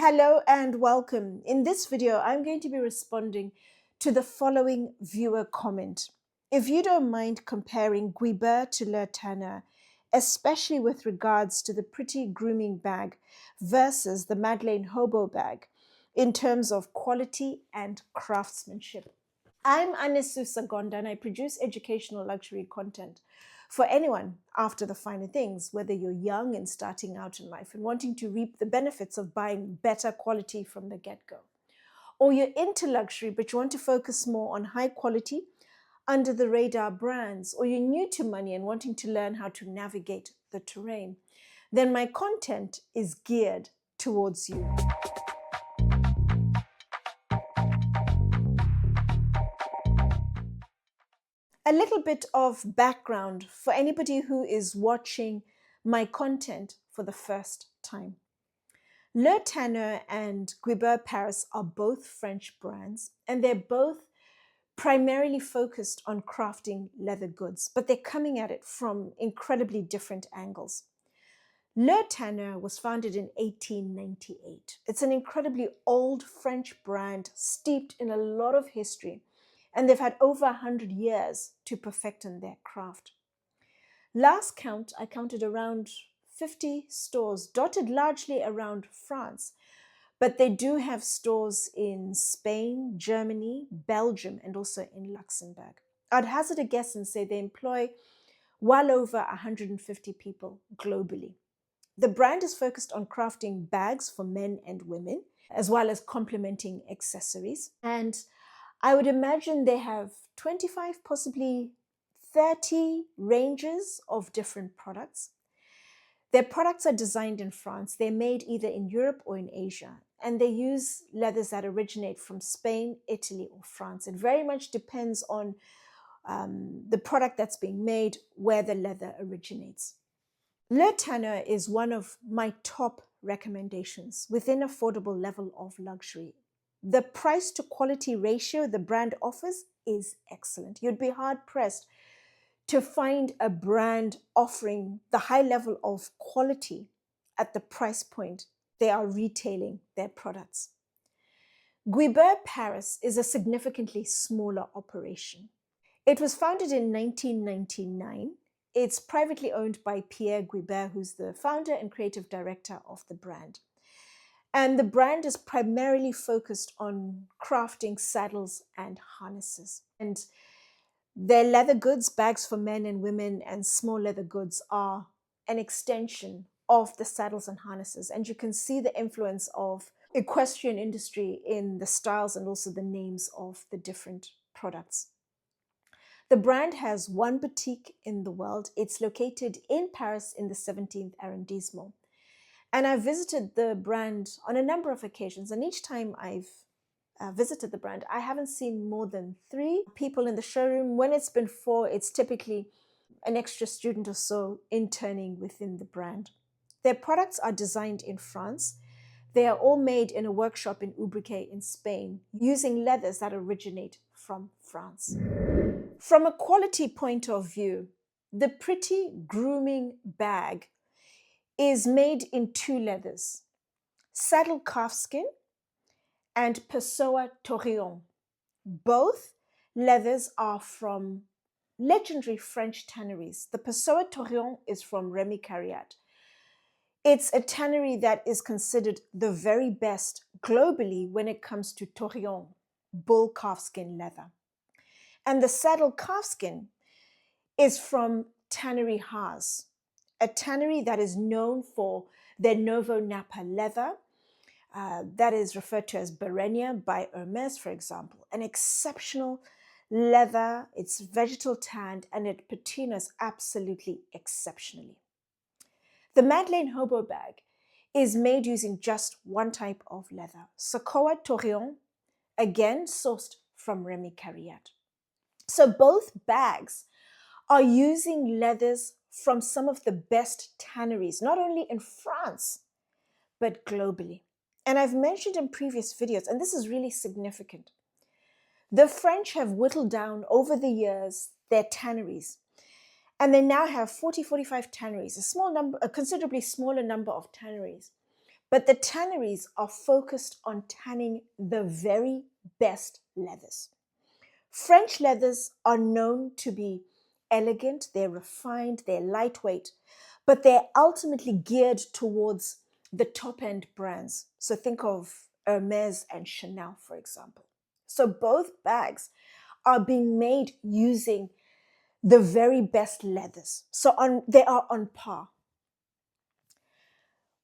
Hello and welcome. In this video, I'm going to be responding to the following viewer comment. If you don't mind comparing Guibert to Le Tanneur, especially with regards to the pretty grooming bag versus the Madeleine Hobo bag in terms of quality and craftsmanship. I'm Anesu Sagonda and I produce educational luxury content for anyone after the finer things, whether you're young and starting out in life and wanting to reap the benefits of buying better quality from the get-go, or you're into luxury but you want to focus more on high quality, under the radar brands, or you're new to money and wanting to learn how to navigate the terrain, then my content is geared towards you. A little bit of background for anybody who is watching my content for the first time. Le Tanneur and Guibert Paris are both French brands, and they're both primarily focused on crafting leather goods, but they're coming at it from incredibly different angles. Le Tanneur was founded in 1898. It's an incredibly old French brand steeped in a lot of history, and they've had over 100 years to perfect in their craft. Last count, I counted around 50 stores dotted largely around France, but they do have stores in Spain, Germany, Belgium, and also in Luxembourg. I'd hazard a guess and say they employ well over 150 people globally. The brand is focused on crafting bags for men and women, as well as complementing accessories. And I would imagine they have 25, possibly 30 ranges of different products. Their products are designed in France. They're made either in Europe or in Asia, and they use leathers that originate from Spain, Italy, or France. It very much depends on the product that's being made, where the leather originates. Le Tanneur is one of my top recommendations within affordable level of luxury. The price to quality ratio the brand offers is excellent. You'd be hard pressed to find a brand offering the high level of quality at the price point they are retailing their products. Guibert Paris is a significantly smaller operation. It was founded in 1999. It's privately owned by Pierre Guibert, who's the founder and creative director of the brand. And the brand is primarily focused on crafting saddles and harnesses. And their leather goods, bags for men and women, and small leather goods are an extension of the saddles and harnesses. And you can see the influence of equestrian industry in the styles and also the names of the different products. The brand has one boutique in the world. It's located in Paris in the 17th arrondissement. And I've visited the brand on a number of occasions, and each time I've visited the brand, I haven't seen more than 3 people in the showroom. When it's been 4, it's typically an extra student or so interning within the brand. Their products are designed in France. They are all made in a workshop in Ubrique in Spain, using leathers that originate from France. From a quality point of view, the pretty grooming bag is made in 2 leathers, saddle calfskin and Pessoa Torreon. Both leathers are from legendary French tanneries. The Pessoa Torreon is from Remy Cariat. It's a tannery that is considered the very best globally when it comes to Torreon, bull calfskin leather. And the saddle calfskin is from Tannery Haas, a tannery that is known for their Novo Napa leather, that is referred to as Barenia by Hermes, for example. An exceptional leather, it's vegetal tanned, and it patinas absolutely exceptionally. The Madeleine Hobo bag is made using just one type of leather, Pessoa Torreon, again sourced from Remy Cariat. So both bags are using leathers from some of the best tanneries, not only in France, but globally. And I've mentioned in previous videos, and this is really significant, the French have whittled down over the years their tanneries, and they now have 40, 45 tanneries, a considerably smaller number of tanneries. But the tanneries are focused on tanning the very best leathers. French leathers are known to be elegant, they're refined, they're lightweight, but they're ultimately geared towards the top-end brands. So think of Hermes and Chanel, for example. So both bags are being made using the very best leathers. So they are on par.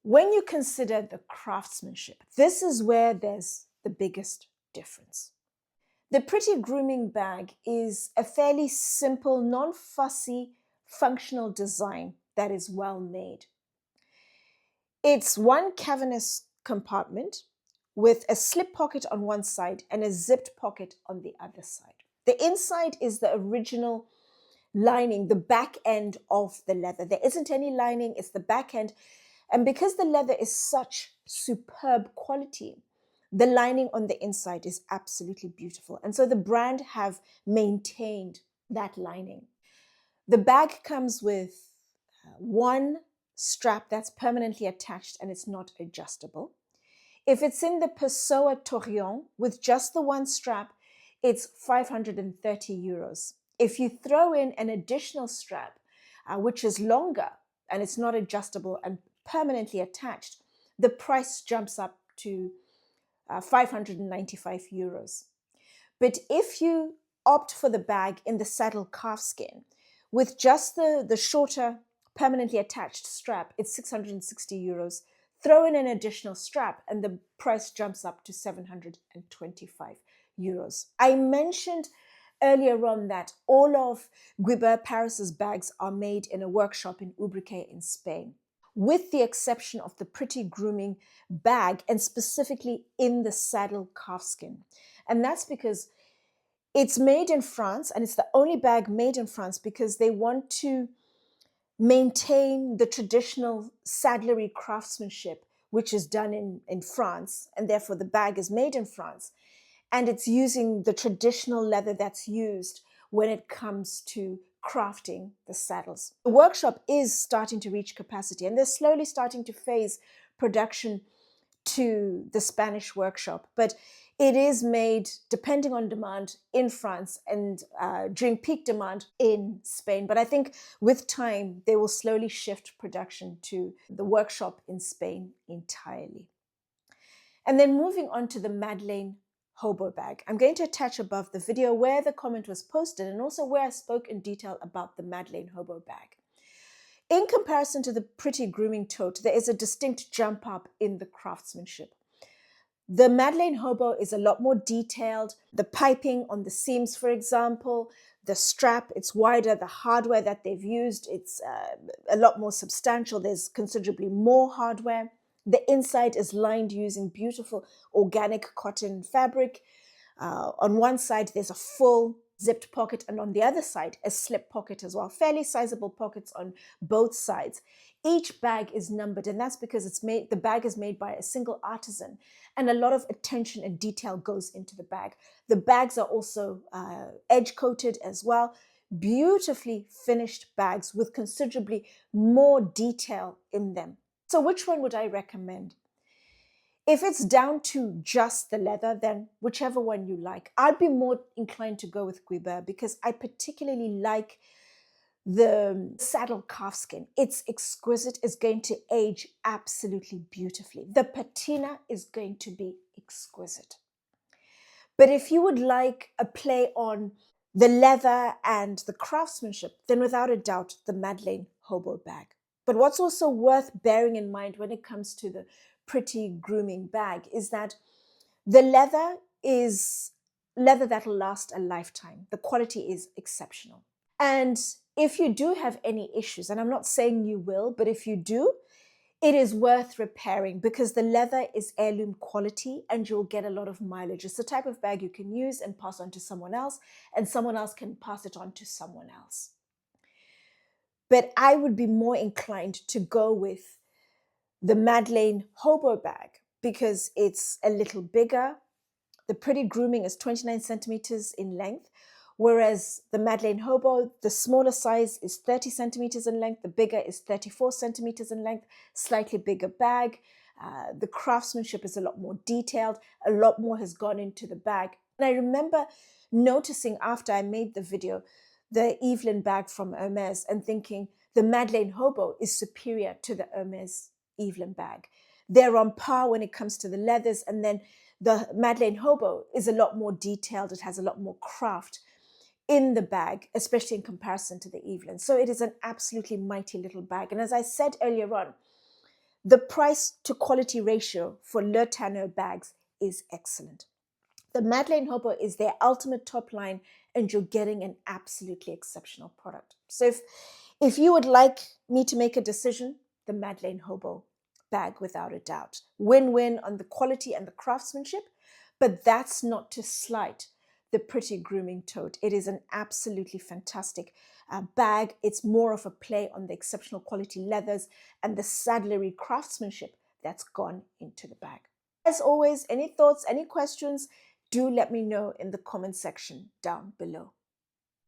When you consider the craftsmanship, this is where there's the biggest difference. The Pretty Grooming bag is a fairly simple, non-fussy, functional design that is well made. It's one cavernous compartment with a slip pocket on one side and a zipped pocket on the other side. The inside is the original lining, the back end of the leather. There isn't any lining, it's the back end. And because the leather is such superb quality, the lining on the inside is absolutely beautiful. And so the brand have maintained that lining. The bag comes with one strap that's permanently attached and it's not adjustable. If it's in the Pessoa Torreon with just the one strap, it's 530 euros. If you throw in an additional strap, which is longer and it's not adjustable and permanently attached, the price jumps up to 595 euros. But if you opt for the bag in the saddle calfskin with just the shorter permanently attached strap, it's 660 euros. Throw in an additional strap and the price jumps up to 725 euros. I mentioned earlier on that all of Guibert Paris's bags are made in a workshop in Ubrique in Spain, with the exception of the Pretty Grooming bag and specifically in the saddle calfskin. And that's because it's made in France and it's the only bag made in France because they want to maintain the traditional saddlery craftsmanship, which is done in France, and therefore the bag is made in France. And it's using the traditional leather that's used when it comes to crafting the saddles. The workshop is starting to reach capacity and they're slowly starting to phase production to the Spanish workshop, but it is made, depending on demand, in France and during peak demand in Spain. But I think with time, they will slowly shift production to the workshop in Spain entirely. And then moving on to the Madeleine Hobo bag. I'm going to attach above the video where the comment was posted and also where I spoke in detail about the Madeleine Hobo bag. In comparison to the Pretty Grooming tote, there is a distinct jump up in the craftsmanship. The Madeleine Hobo is a lot more detailed. The piping on the seams, for example, the strap, it's wider. The hardware that they've used, it's a lot more substantial. There's considerably more hardware. The inside is lined using beautiful organic cotton fabric. On one side, there's a full zipped pocket, and on the other side, a slip pocket as well. Fairly sizable pockets on both sides. Each bag is numbered, and that's because the bag is made by a single artisan, and a lot of attention and detail goes into the bag. The bags are also edge-coated as well. Beautifully finished bags with considerably more detail in them. So which one would I recommend? If it's down to just the leather, then whichever one you like. I'd be more inclined to go with Guibert because I particularly like the saddle calfskin. It's exquisite. It's going to age absolutely beautifully. The patina is going to be exquisite. But if you would like a play on the leather and the craftsmanship, then without a doubt, the Madeleine Hobo bag. But what's also worth bearing in mind when it comes to the Pretty Grooming bag is that the leather is leather that will last a lifetime. The quality is exceptional. And if you do have any issues, and I'm not saying you will, but if you do, it is worth repairing because the leather is heirloom quality and you'll get a lot of mileage. It's the type of bag you can use and pass on to someone else, and someone else can pass it on to someone else. But I would be more inclined to go with the Madeleine Hobo bag because it's a little bigger. The Pretty Grooming is 29 centimeters in length, whereas the Madeleine Hobo, the smaller size is 30 centimeters in length, the bigger is 34 centimeters in length, slightly bigger bag, The craftsmanship is a lot more detailed. A lot more has gone into the bag. And I remember noticing after I made the video, the Evelyn bag from Hermes, and thinking the Madeleine Hobo is superior to the Hermes Evelyn bag. They're on par when it comes to the leathers, and then the Madeleine Hobo is a lot more detailed. It has a lot more craft in the bag, especially in comparison to the Evelyn. So it is an absolutely mighty little bag. And as I said earlier on, the price to quality ratio for Le Tanneur bags is excellent. The Madeleine Hobo is their ultimate top line, and you're getting an absolutely exceptional product. So if you would like me to make a decision, the Madeleine Hobo bag, without a doubt. Win-win on the quality and the craftsmanship, but that's not to slight the pretty grooming tote. It is an absolutely fantastic bag. It's more of a play on the exceptional quality leathers and the saddlery craftsmanship that's gone into the bag. As always, any thoughts, any questions, do let me know in the comment section down below.